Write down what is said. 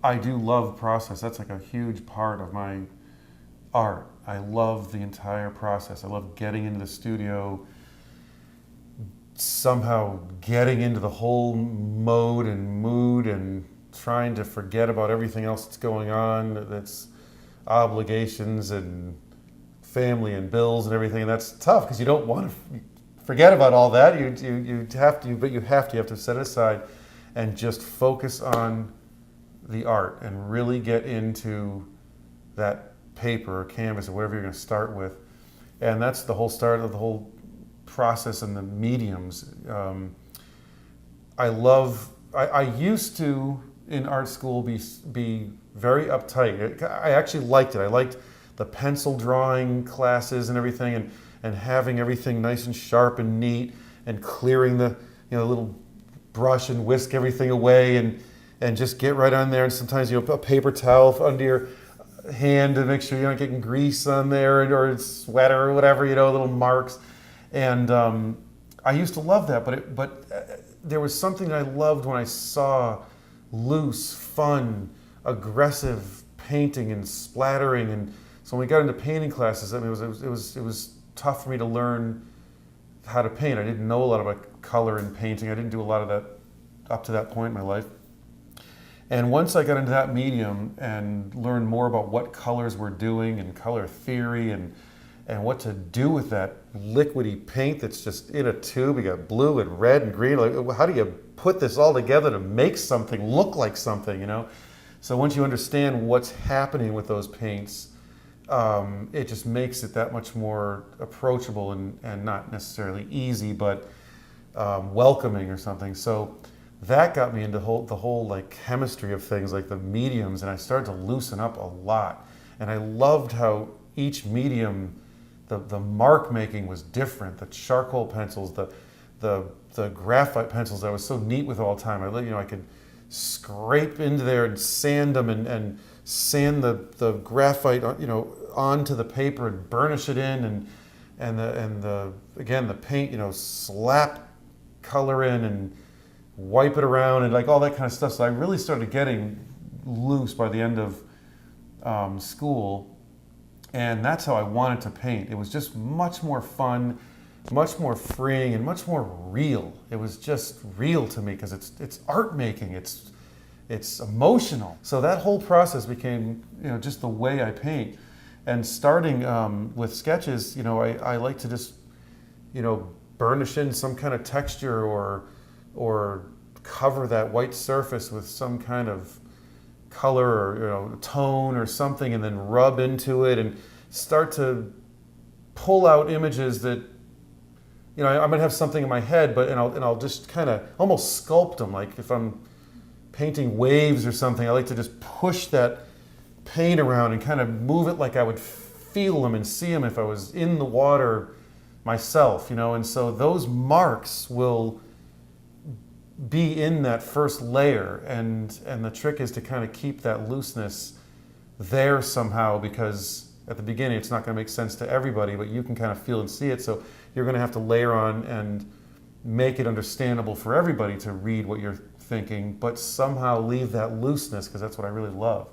I do love process. That's like a huge part of my art. I love the entire process. I love getting into the studio, somehow getting into the whole mode and mood and trying to forget about everything else that's going on, that's obligations and family and bills and everything. And that's tough because you don't want to forget about all that. You have to, but you have to set it aside and just focus on the art and really get into that paper or canvas or whatever you're going to start with. And that's the whole start of the whole process and the mediums. I used to, in art school, be very uptight. I actually liked it. I liked the pencil drawing classes and everything, and having everything nice and sharp and neat, and clearing the little brush and whisk everything away, and just get right on there. And sometimes a paper towel under your hand to make sure you're not getting grease on there or sweat or whatever, little marks. And I used to love that, but there was something that I loved when I saw loose, fun, aggressive painting and splattering. And so when we got into painting classes, I mean, it was tough for me to learn how to paint. I didn't know a lot about color and painting. I didn't do a lot of that up to that point in my life. And once I got into that medium and learned more about what colors we're doing and color theory and what to do with that liquidy paint that's just in a tube. You got blue and red and green. Like, how do you put this all together to make something look like something, So once you understand what's happening with those paints, it just makes it that much more approachable and not necessarily easy, but welcoming or something. So that got me into the whole like chemistry of things, like the mediums, and I started to loosen up a lot. And I loved how each medium, the mark making was different. The charcoal pencils, the graphite pencils, I was so neat with all the time. I could scrape into there and sand them and sand the graphite, onto the paper and burnish it in, and the paint, slap color in and wipe it around and like all that kind of stuff. So I really started getting loose by the end of school. And that's how I wanted to paint. It was just much more fun, much more freeing, and much more real. It was just real to me because it's art making. It's emotional. So that whole process became just the way I paint. And starting with sketches, I like to just burnish in some kind of texture or cover that white surface with some kind of color or tone or something, and then rub into it and start to pull out images that I might have something in my head, but I'll just kind of almost sculpt them. Like if I'm painting waves or something, I like to just push that paint around and kind of move it like I would feel them and see them if I was in the water myself, and so those marks will be in that first layer, and the trick is to kind of keep that looseness there somehow, because at the beginning it's not going to make sense to everybody, but you can kind of feel and see it, so you're going to have to layer on and make it understandable for everybody to read what you're thinking, but somehow leave that looseness, because that's what I really love.